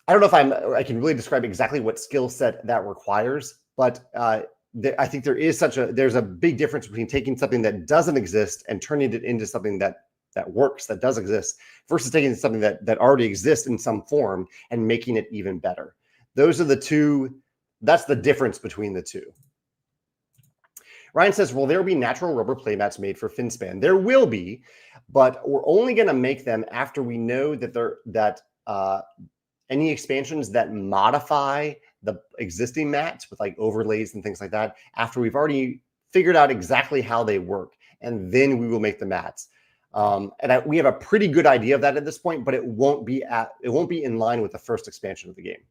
don't know if I can really describe exactly what skill set that requires, but I think there's a big difference between taking something that doesn't exist and turning it into something that works, that does exist, versus taking something that already exists in some form and making it even better. Those are the two. That's the difference between the two. Ryan says, will there be natural rubber playmats made for Wyrmspan? There will be, but we're only going to make them after we know that any expansions that modify the existing mats with like overlays and things like that, after we've already figured out exactly how they work, and then we will make the mats. We have a pretty good idea of that at this point, but it won't be in line with the first expansion of the game.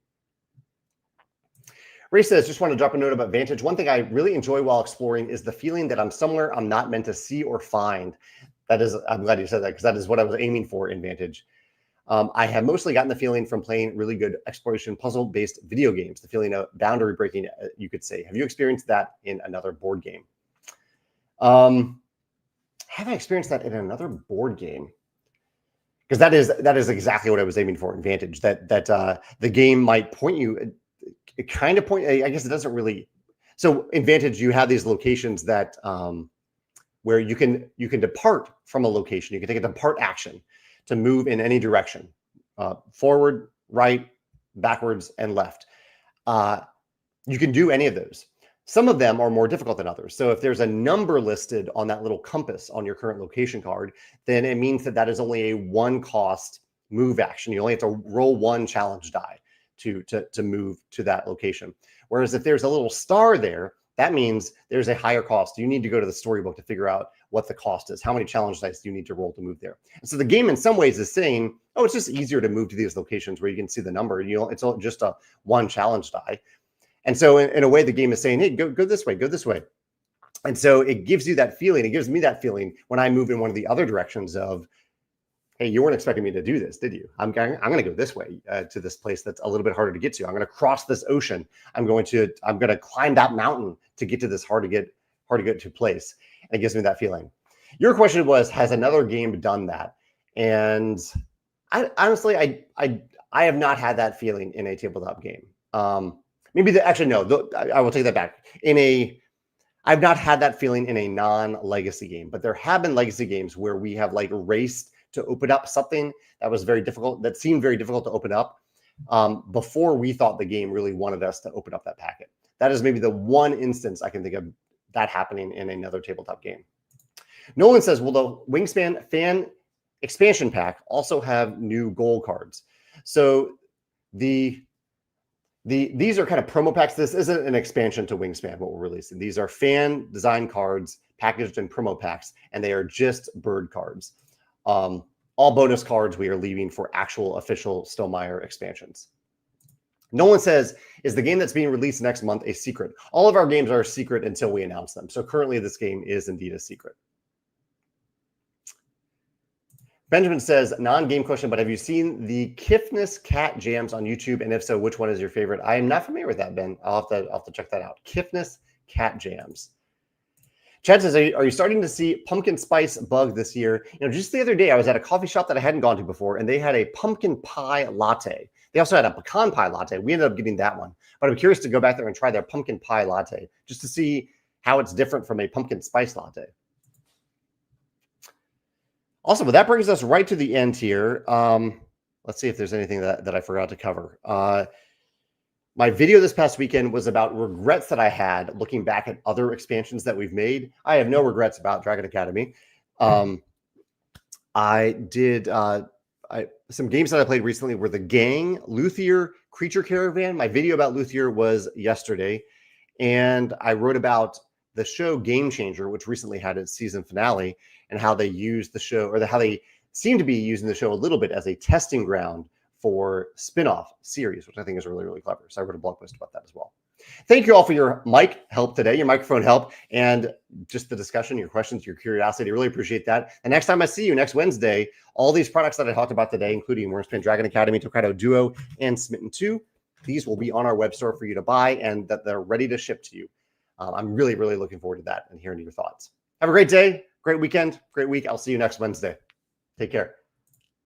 Ray says, just want to drop a note about Vantage. One thing I really enjoy while exploring is the feeling that I'm somewhere I'm not meant to see or find. I'm glad you said that, because that is what I was aiming for in Vantage. I have mostly gotten the feeling from playing really good exploration puzzle-based video games, the feeling of boundary breaking, you could say. Have you experienced that in another board game? Have I experienced that in another board game? Because that is exactly what I was aiming for in Vantage, that the game might point you, it kind of point, I guess it doesn't really. So in Vantage, you have these locations that where you can depart from a location. You can take a depart action to move in any direction, forward, right, backwards, and left. You can do any of those. Some of them are more difficult than others. So if there's a number listed on that little compass on your current location card, then it means that is only a one cost move action. You only have to roll one challenge die to move to that location. Whereas if there's a little star there, that means there's a higher cost. You need to go to the storybook to figure out what the cost is. How many challenge dice do you need to roll to move there? And so the game in some ways is saying, oh, it's just easier to move to these locations where you can see the number. It's just a one challenge die. And so in a way, the game is saying, hey, go this way, go this way. And so it gives you that feeling. It gives me that feeling when I move in one of the other directions of, hey, you weren't expecting me to do this, did you? I'm going to go this way to this place that's a little bit harder to get to. I'm going to cross this ocean. I'm going to climb that mountain to get to this hard to get to place. And it gives me that feeling. Your question was, has another game done that? And I honestly have not had that feeling in a tabletop game. Actually, no, I will take that back. I've not had that feeling in a non-legacy game, but there have been legacy games where we have like raced to open up something that was very difficult, that seemed very difficult to open up before we thought the game really wanted us to open up that packet. That is maybe the one instance I can think of that happening in another tabletop game. Nolan says, will the Wyrmspan fan expansion pack also have new goal cards? So these are kind of promo packs. This isn't an expansion to Wyrmspan, what we're releasing. These are fan design cards packaged in promo packs, and they are just bird cards. All bonus cards we are leaving for actual official Stonemaier expansions. Nolan says, is the game that's being released next month a secret? All of our games are a secret until we announce them. So currently this game is indeed a secret. Benjamin says, non-game question, but have you seen the Kiffness cat jams on YouTube? And if so, which one is your favorite? I am not familiar with that, Ben. I'll have to check that out. Kiffness cat jams. Chad says, are you starting to see pumpkin spice bug this year? Just the other day, I was at a coffee shop that I hadn't gone to before, and they had a pumpkin pie latte. They also had a pecan pie latte. We ended up getting that one. But I'm curious to go back there and try their pumpkin pie latte just to see how it's different from a pumpkin spice latte. Awesome. Well, that brings us right to the end here. Let's see if there's anything that I forgot to cover. My video this past weekend was about regrets that I had looking back at other expansions that we've made. I have no regrets about Dragon Academy. I did some games that I played recently were The Gang, Luthier, Creature Caravan. My video about Luthier was yesterday. And I wrote about the show Game Changer, which recently had its season finale, and how they used the show, or how they seem to be using the show a little bit as a testing ground for spin-off series, which I think is really, really clever. So I wrote a blog post about that as well. Thank you all for your mic help today, your microphone help, and just the discussion, your questions, your curiosity. Really appreciate that. And next time I see you next Wednesday, all these products that I talked about today, including Wyrmspan Dragon Academy, Tokaido Duo, and Smitten 2, these will be on our web store for you to buy, and that they're ready to ship to you. I'm really, really looking forward to that and hearing your thoughts. Have a great day, great weekend, great week. I'll see you next Wednesday. Take care.